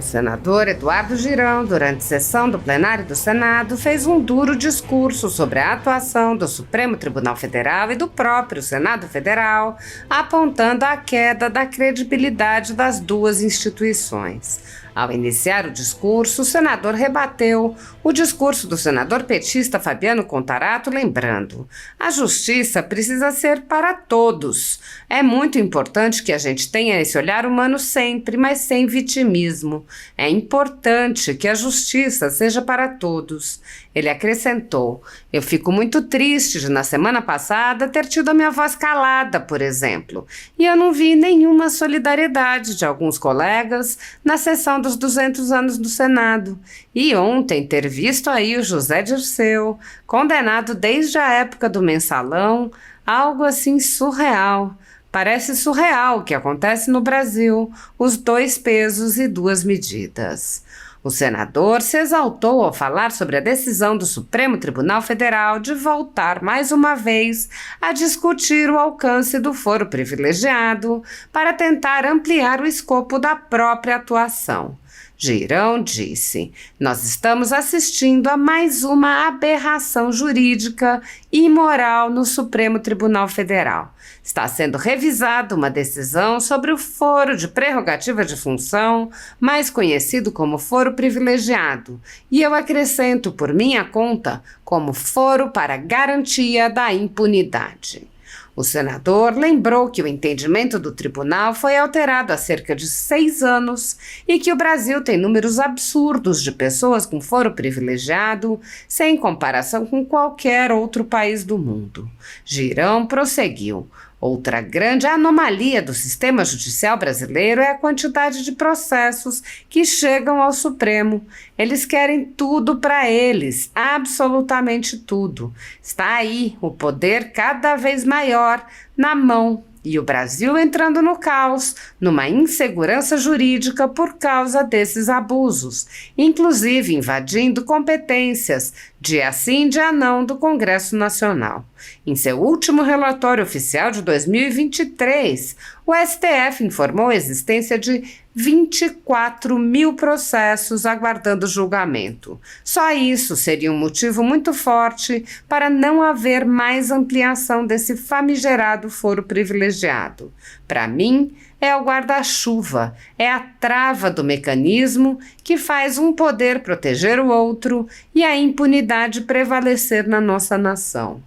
O senador Eduardo Girão, durante sessão do plenário do Senado, fez um duro discurso sobre a atuação do Supremo Tribunal Federal e do próprio Senado Federal, apontando a queda da credibilidade das duas instituições. Ao iniciar o discurso, o senador rebateu o discurso do senador petista Fabiano Contarato, lembrando: a justiça precisa ser para todos. É muito importante que a gente tenha esse olhar humano sempre, mas sem vitimismo. É importante que a justiça seja para todos. Ele acrescentou: eu fico muito triste de, na semana passada, ter tido a minha voz calada, por exemplo, e eu não vi nenhuma solidariedade de alguns colegas na sessão dos 200 anos do Senado. E ontem ter visto aí o José Dirceu, condenado desde a época do mensalão, algo assim surreal. Parece surreal o que acontece no Brasil, os 2 pesos e 2 medidas. O senador se exaltou ao falar sobre a decisão do Supremo Tribunal Federal de voltar mais uma vez a discutir o alcance do foro privilegiado para tentar ampliar o escopo da própria atuação. Girão disse: nós estamos assistindo a mais uma aberração jurídica e moral no Supremo Tribunal Federal. Está sendo revisada uma decisão sobre o foro de prerrogativa de função, mais conhecido como foro privilegiado, e eu acrescento por minha conta como foro para garantia da impunidade. O senador lembrou que o entendimento do tribunal foi alterado há cerca de 6 anos e que o Brasil tem números absurdos de pessoas com foro privilegiado, sem comparação com qualquer outro país do mundo. Girão prosseguiu: outra grande anomalia do sistema judicial brasileiro é a quantidade de processos que chegam ao Supremo. Eles querem tudo para eles, absolutamente tudo. Está aí o poder cada vez maior na mão. E o Brasil entrando no caos, numa insegurança jurídica por causa desses abusos, inclusive invadindo competências, dia sim, dia não, do Congresso Nacional. Em seu último relatório oficial de 2023, o STF informou a existência de 24 mil processos aguardando julgamento. Só isso seria um motivo muito forte para não haver mais ampliação desse famigerado foro privilegiado. Para mim, é o guarda-chuva, é a trava do mecanismo que faz um poder proteger o outro e a impunidade prevalecer na nossa nação.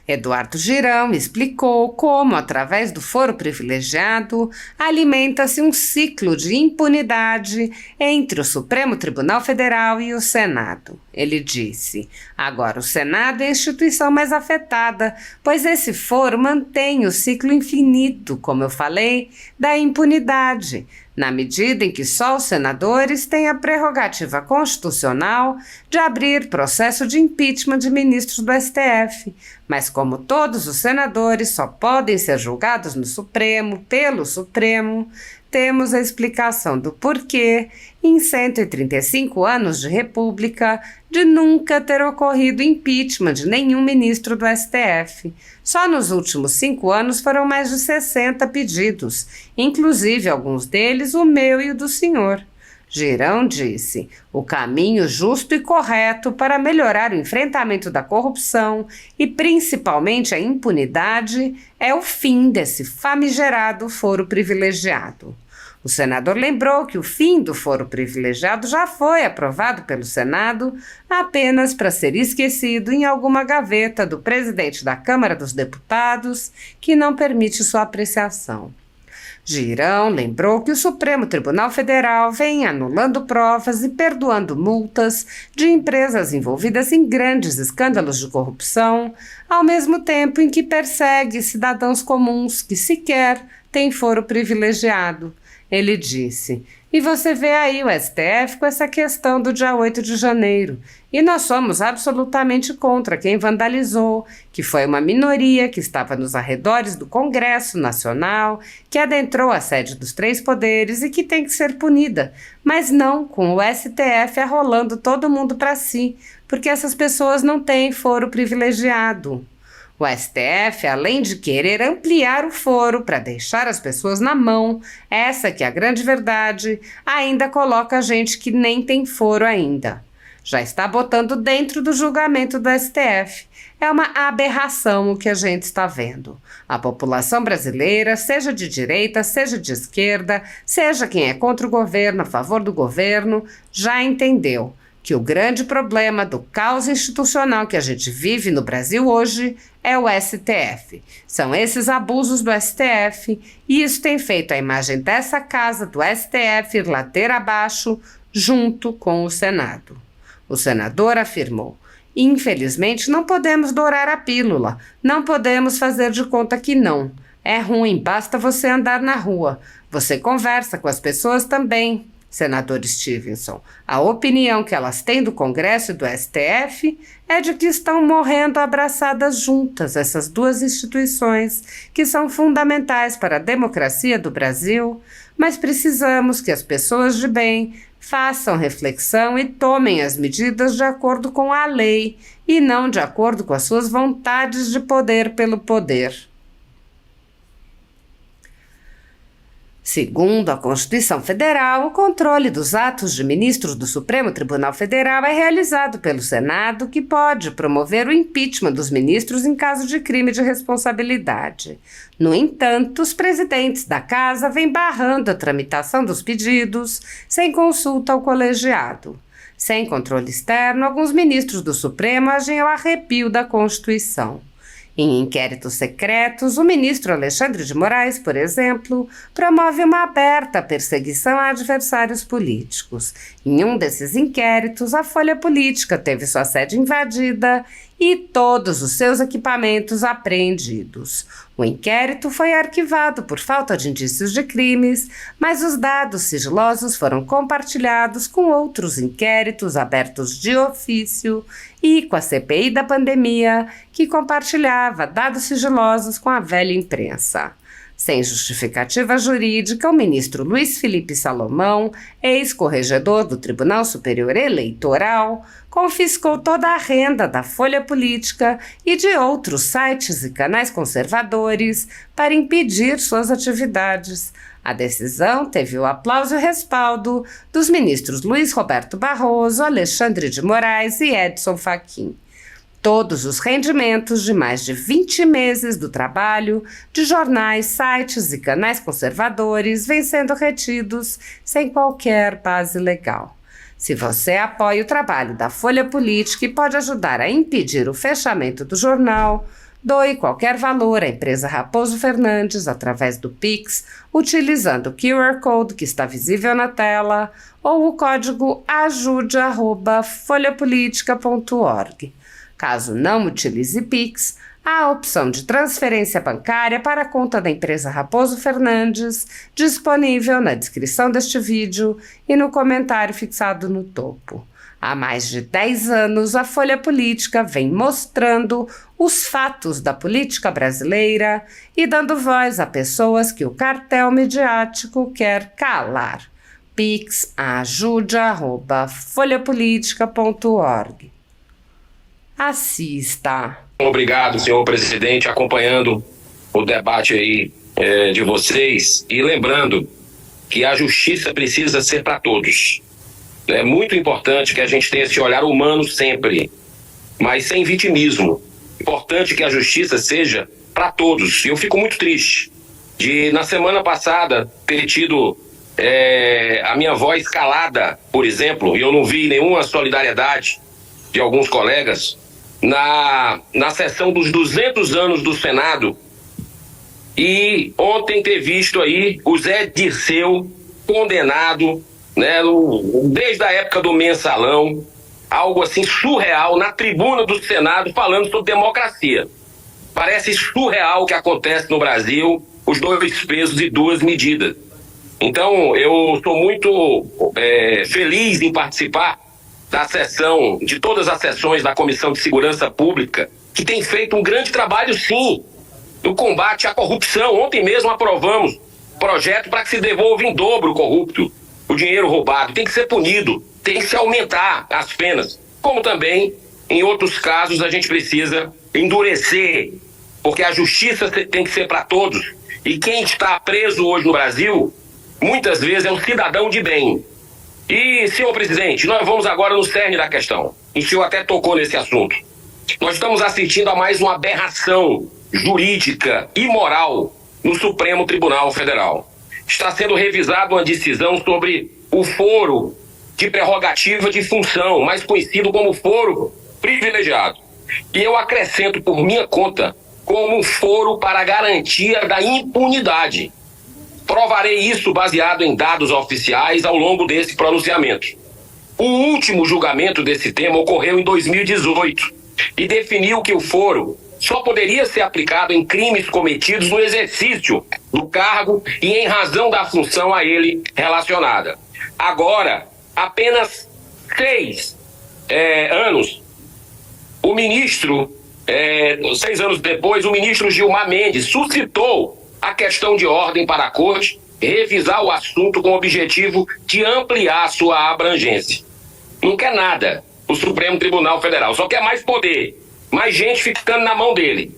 Eduardo Girão explicou como, através do foro privilegiado, alimenta-se um ciclo de impunidade entre o Supremo Tribunal Federal e o Senado. Ele disse: agora o Senado é a instituição mais afetada, pois esse foro mantém o ciclo infinito, como eu falei, da impunidade, na medida em que só os senadores têm a prerrogativa constitucional de abrir processo de impeachment de ministros do STF. Mas como todos os senadores só podem ser julgados no Supremo, pelo Supremo, temos a explicação do porquê, em 135 anos de República, de nunca ter ocorrido impeachment de nenhum ministro do STF. Só nos últimos 5 anos foram mais de 60 pedidos, inclusive alguns deles o meu e o do senhor. Girão disse: o caminho justo e correto para melhorar o enfrentamento da corrupção e principalmente a impunidade é o fim desse famigerado foro privilegiado. O senador lembrou que o fim do foro privilegiado já foi aprovado pelo Senado apenas para ser esquecido em alguma gaveta do presidente da Câmara dos Deputados, que não permite sua apreciação. Girão lembrou que o Supremo Tribunal Federal vem anulando provas e perdoando multas de empresas envolvidas em grandes escândalos de corrupção, ao mesmo tempo em que persegue cidadãos comuns que sequer têm foro privilegiado. Ele disse: e você vê aí o STF com essa questão do dia 8 de janeiro. E nós somos absolutamente contra quem vandalizou, que foi uma minoria que estava nos arredores do Congresso Nacional, que adentrou a sede dos 3 poderes e que tem que ser punida. Mas não com o STF arrolando todo mundo para si, porque essas pessoas não têm foro privilegiado. O STF, além de querer ampliar o foro para deixar as pessoas na mão, essa que é a grande verdade, ainda coloca gente que nem tem foro ainda. Já está botando dentro do julgamento do STF. É uma aberração o que a gente está vendo. A população brasileira, seja de direita, seja de esquerda, seja quem é contra o governo, a favor do governo, já entendeu que o grande problema do caos institucional que a gente vive no Brasil hoje é o STF. São esses abusos do STF e isso tem feito a imagem dessa casa do STF ir ladeira abaixo junto com o Senado. O senador afirmou: infelizmente não podemos dourar a pílula, não podemos fazer de conta que não. É ruim, basta você andar na rua. Você conversa com as pessoas também. Senador Stevenson, a opinião que elas têm do Congresso e do STF é de que estão morrendo abraçadas juntas essas duas instituições que são fundamentais para a democracia do Brasil, mas precisamos que as pessoas de bem façam reflexão e tomem as medidas de acordo com a lei e não de acordo com as suas vontades de poder pelo poder. Segundo a Constituição Federal, o controle dos atos de ministros do Supremo Tribunal Federal é realizado pelo Senado, que pode promover o impeachment dos ministros em caso de crime de responsabilidade. No entanto, os presidentes da Casa vêm barrando a tramitação dos pedidos sem consulta ao colegiado. Sem controle externo, alguns ministros do Supremo agem ao arrepio da Constituição. Em inquéritos secretos, o ministro Alexandre de Moraes, por exemplo, promove uma aberta perseguição a adversários políticos. Em um desses inquéritos, a Folha Política teve sua sede invadida e todos os seus equipamentos apreendidos. O inquérito foi arquivado por falta de indícios de crimes, mas os dados sigilosos foram compartilhados com outros inquéritos abertos de ofício e com a CPI da pandemia, que compartilhava dados sigilosos com a velha imprensa. Sem justificativa jurídica, o ministro Luiz Felipe Salomão, ex-corregedor do Tribunal Superior Eleitoral, confiscou toda a renda da Folha Política e de outros sites e canais conservadores para impedir suas atividades. A decisão teve o aplauso e respaldo dos ministros Luiz Roberto Barroso, Alexandre de Moraes e Edson Fachin. Todos os rendimentos de mais de 20 meses do trabalho de jornais, sites e canais conservadores vêm sendo retidos sem qualquer base legal. Se você apoia o trabalho da Folha Política e pode ajudar a impedir o fechamento do jornal, doe qualquer valor à empresa Raposo Fernandes através do Pix, utilizando o QR Code que está visível na tela ou o código ajude@folhapolitica.org. Caso não utilize Pix, há a opção de transferência bancária para a conta da empresa Raposo Fernandes, disponível na descrição deste vídeo e no comentário fixado no topo. Há mais de 10 anos, a Folha Política vem mostrando os fatos da política brasileira e dando voz a pessoas que o cartel midiático quer calar. Pix ajude@folhapolitica.org. Assista. Obrigado, senhor presidente, acompanhando o debate aí de vocês e lembrando que a justiça precisa ser para todos. É muito importante que a gente tenha esse olhar humano sempre, mas sem vitimismo. Importante que a justiça seja para todos. E eu fico muito triste de, na semana passada, ter tido a minha voz calada, por exemplo, e eu não vi nenhuma solidariedade de alguns colegas na sessão dos 200 anos do Senado, e ontem ter visto aí o Zé Dirceu condenado, né, desde a época do mensalão, algo assim surreal, na tribuna do Senado falando sobre democracia. Parece surreal o que acontece no Brasil, os dois pesos e duas medidas. Então eu estou muito feliz em participar da sessão, de todas as sessões da Comissão de Segurança Pública, que tem feito um grande trabalho, sim, no combate à corrupção. Ontem mesmo aprovamos projeto para que se devolva em dobro o corrupto, o dinheiro roubado. Tem que ser punido, tem que se aumentar as penas. Como também, em outros casos, a gente precisa endurecer porque a justiça tem que ser para todos. E quem está preso hoje no Brasil, muitas vezes é um cidadão de bem. E, senhor presidente, nós vamos agora no cerne da questão. E o senhor até tocou nesse assunto. Nós estamos assistindo a mais uma aberração jurídica e moral no Supremo Tribunal Federal. Está sendo revisada uma decisão sobre o foro de prerrogativa de função, mais conhecido como foro privilegiado. E eu acrescento por minha conta como foro para garantia da impunidade. Provarei isso baseado em dados oficiais ao longo desse pronunciamento. O último julgamento desse tema ocorreu em 2018 e definiu que o foro só poderia ser aplicado em crimes cometidos no exercício do cargo e em razão da função a ele relacionada. Agora, apenas 6 anos, o ministro, 6 anos depois, o ministro Gilmar Mendes suscitou a questão de ordem para a Corte revisar o assunto com o objetivo de ampliar sua abrangência. Não quer nada o Supremo Tribunal Federal, só quer mais poder, mais gente ficando na mão dele.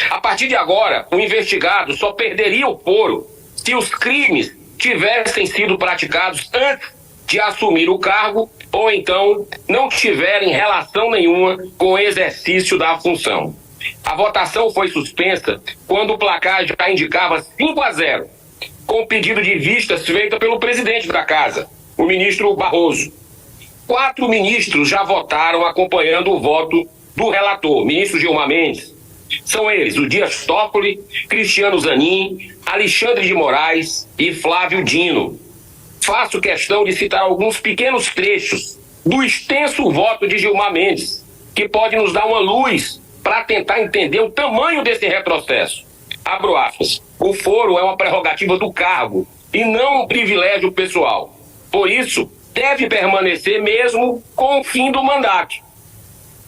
A partir de agora, o investigado só perderia o foro se os crimes tivessem sido praticados antes de assumir o cargo ou então não tiverem relação nenhuma com o exercício da função. A votação foi suspensa quando o placar já indicava 5-0, com o pedido de vistas feito pelo presidente da casa, o ministro Barroso. 4 ministros já votaram acompanhando o voto do relator, ministro Gilmar Mendes. São eles o Dias Toffoli, Cristiano Zanin, Alexandre de Moraes e Flávio Dino. Faço questão de citar alguns pequenos trechos do extenso voto de Gilmar Mendes, que pode nos dar uma luz para tentar entender o tamanho desse retrocesso. Abro aspas. O foro é uma prerrogativa do cargo e não um privilégio pessoal. Por isso, deve permanecer mesmo com o fim do mandato.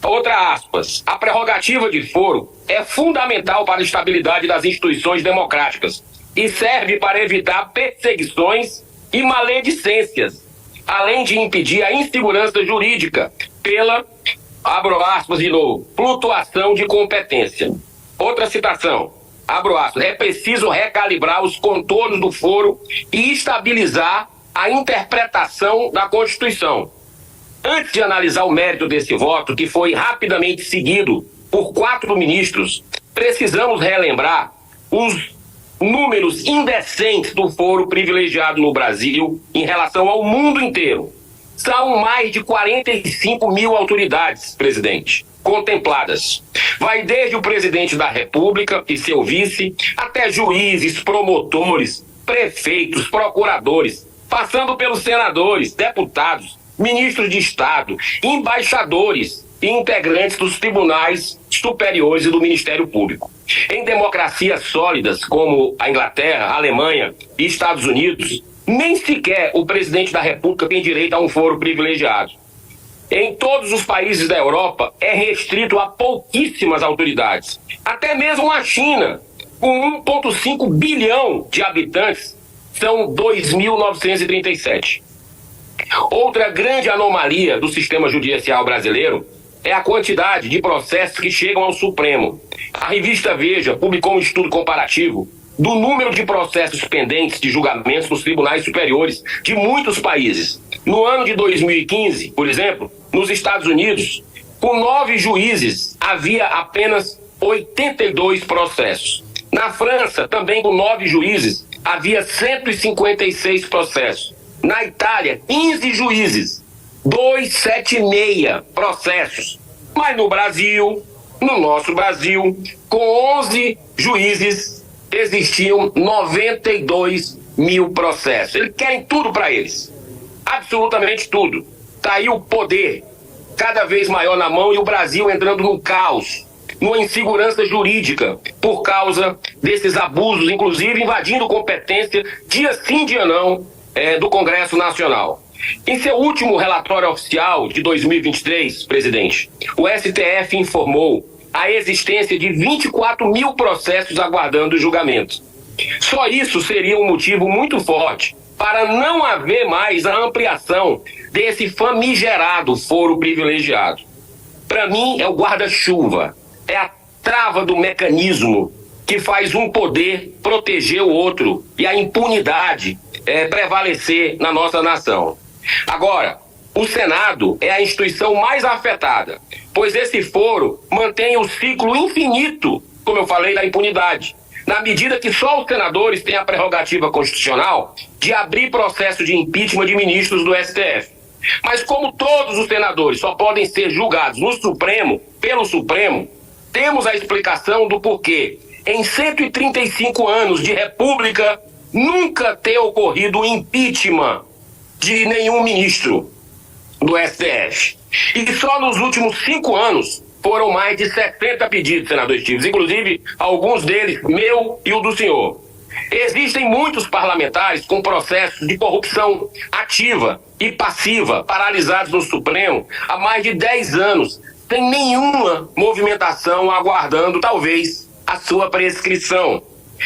Outra aspas. A prerrogativa de foro é fundamental para a estabilidade das instituições democráticas e serve para evitar perseguições e maledicências, além de impedir a insegurança jurídica pela, abro aspas de novo, flutuação de competência. Outra citação, abro aspas, é preciso recalibrar os contornos do foro e estabilizar a interpretação da Constituição. Antes de analisar o mérito desse voto, que foi rapidamente seguido por 4 ministros, precisamos relembrar os números indecentes do foro privilegiado no Brasil em relação ao mundo inteiro. São mais de 45 mil autoridades, presidente, contempladas. Vai desde o presidente da República e seu vice, até juízes, promotores, prefeitos, procuradores, passando pelos senadores, deputados, ministros de Estado, embaixadores e integrantes dos tribunais superiores e do Ministério Público. Em democracias sólidas como a Inglaterra, a Alemanha e Estados Unidos, nem sequer o presidente da República tem direito a um foro privilegiado. Em todos os países da Europa, é restrito a pouquíssimas autoridades. Até mesmo a China, com 1,5 bilhão de habitantes, são 2.937. Outra grande anomalia do sistema judicial brasileiro é a quantidade de processos que chegam ao Supremo. A revista Veja publicou um estudo comparativo do número de processos pendentes de julgamentos nos tribunais superiores de muitos países. No ano de 2015, por exemplo, nos Estados Unidos, com 9 juízes, havia apenas 82 processos. Na França, também com 9 juízes, havia 156 processos. Na Itália, 15 juízes, 276 processos. Mas no Brasil, no nosso Brasil, com 11 juízes, existiam 92 mil processos. Eles querem tudo para eles. Absolutamente tudo. Está aí o poder cada vez maior na mão e o Brasil entrando num caos, numa insegurança jurídica por causa desses abusos, inclusive invadindo competência dia sim, dia não, do Congresso Nacional. Em seu último relatório oficial de 2023, presidente, o STF informou a existência de 24 mil processos aguardando julgamento. Só isso seria um motivo muito forte para não haver mais a ampliação desse famigerado foro privilegiado. Para mim, é o guarda-chuva, é a destrava do mecanismo que faz um poder proteger o outro e a impunidade prevalecer na nossa nação. Agora, o Senado é a instituição mais afetada, pois esse foro mantém o ciclo infinito, como eu falei, da impunidade, na medida que só os senadores têm a prerrogativa constitucional de abrir processo de impeachment de ministros do STF. Mas como todos os senadores só podem ser julgados no Supremo, pelo Supremo, temos a explicação do porquê, em 135 anos de república, nunca ter ocorrido impeachment de nenhum ministro do STF. E só nos últimos 5 anos foram mais de 70 pedidos, senador Estives, inclusive alguns deles, meu e o do senhor. Existem muitos parlamentares com processos de corrupção ativa e passiva paralisados no Supremo há mais de 10 anos, sem nenhuma movimentação, aguardando talvez a sua prescrição.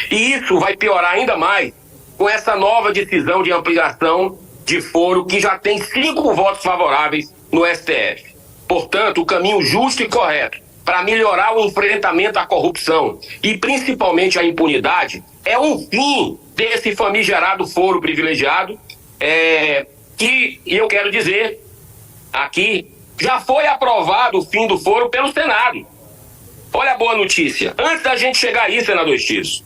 E isso vai piorar ainda mais com essa nova decisão de ampliação de foro que já tem 5 votos favoráveis no STF. Portanto, o caminho justo e correto para melhorar o enfrentamento à corrupção e principalmente à impunidade é um fim desse famigerado foro privilegiado que eu quero dizer aqui, já foi aprovado o fim do foro pelo Senado. Olha a boa notícia. Antes da gente chegar aí, senador Estives,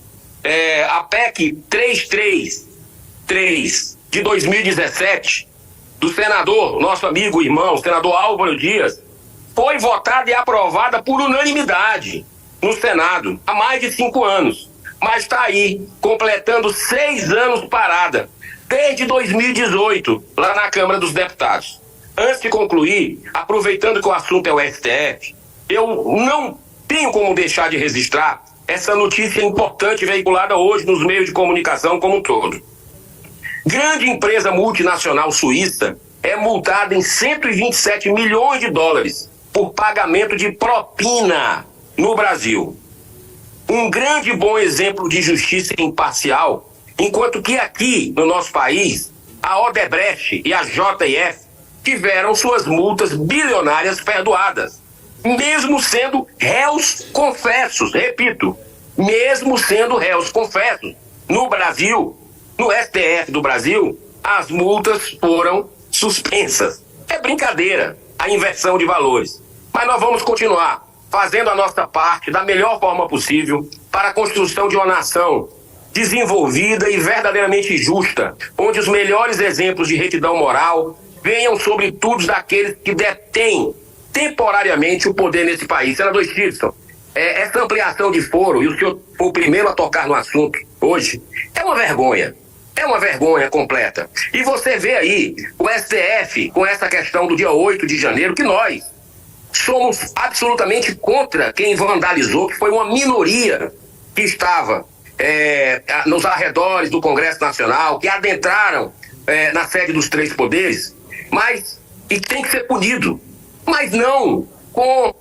a PEC 333 de 2017, do senador, nosso amigo, irmão, senador Álvaro Dias, foi votada e aprovada por unanimidade no Senado há mais de 5 anos. Mas está aí, completando 6 anos parada, desde 2018, lá na Câmara dos Deputados. Antes de concluir, aproveitando que o assunto é o STF, eu não tenho como deixar de registrar essa notícia importante veiculada hoje nos meios de comunicação como um todo. Grande empresa multinacional suíça é multada em 127 milhões de dólares por pagamento de propina no Brasil. Um grande bom exemplo de justiça imparcial, enquanto que aqui no nosso país, a Odebrecht e a JF tiveram suas multas bilionárias perdoadas, mesmo sendo réus confessos, repito, mesmo sendo réus confessos. No Brasil, no STF do Brasil, as multas foram suspensas. É brincadeira a inversão de valores. Mas nós vamos continuar fazendo a nossa parte da melhor forma possível para a construção de uma nação desenvolvida e verdadeiramente justa, onde os melhores exemplos de retidão moral venham sobretudo daqueles que detêm temporariamente o poder nesse país. Senador Stevenson, essa ampliação de foro, e o senhor foi o primeiro a tocar no assunto hoje, é uma vergonha. É uma vergonha completa. E você vê aí o STF com essa questão do dia 8 de janeiro, que nós somos absolutamente contra quem vandalizou, que foi uma minoria que estava nos arredores do Congresso Nacional, que adentraram na sede dos 3 poderes, e tem que ser punido. Mas não com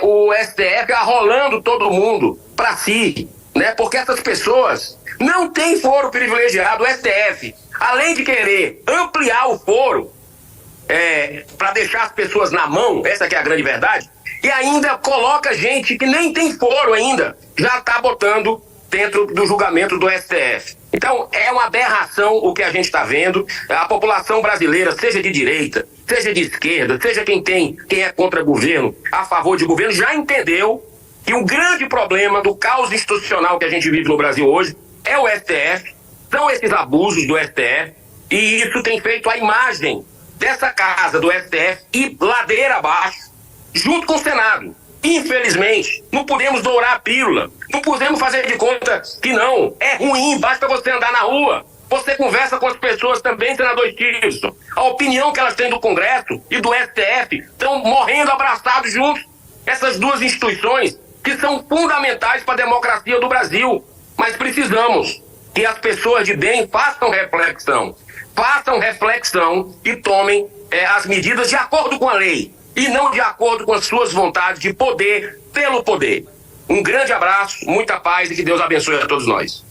o STF arrolando todo mundo para si, né? Porque essas pessoas não têm foro privilegiado. O STF, além de querer ampliar o foro para deixar as pessoas na mão, essa que é a grande verdade, e ainda coloca gente que nem tem foro ainda, já está botando dentro do julgamento do STF. Então, é uma aberração o que a gente está vendo. A população brasileira, seja de direita, seja de esquerda, seja quem é contra governo, a favor de governo, já entendeu que o grande problema do caos institucional que a gente vive no Brasil hoje é o STF, são esses abusos do STF, e isso tem feito a imagem dessa casa do STF ir ladeira abaixo, junto com o Senado. Infelizmente, não podemos dourar a pílula, não podemos fazer de conta que não. É ruim, basta você andar na rua. Você conversa com as pessoas também, senador Stevenson. A opinião que elas têm do Congresso e do STF estão morrendo abraçados juntos. Essas duas instituições que são fundamentais para a democracia do Brasil. Mas precisamos que as pessoas de bem façam reflexão e tomem as medidas de acordo com a lei e não de acordo com as suas vontades de poder pelo poder. Um grande abraço, muita paz e que Deus abençoe a todos nós.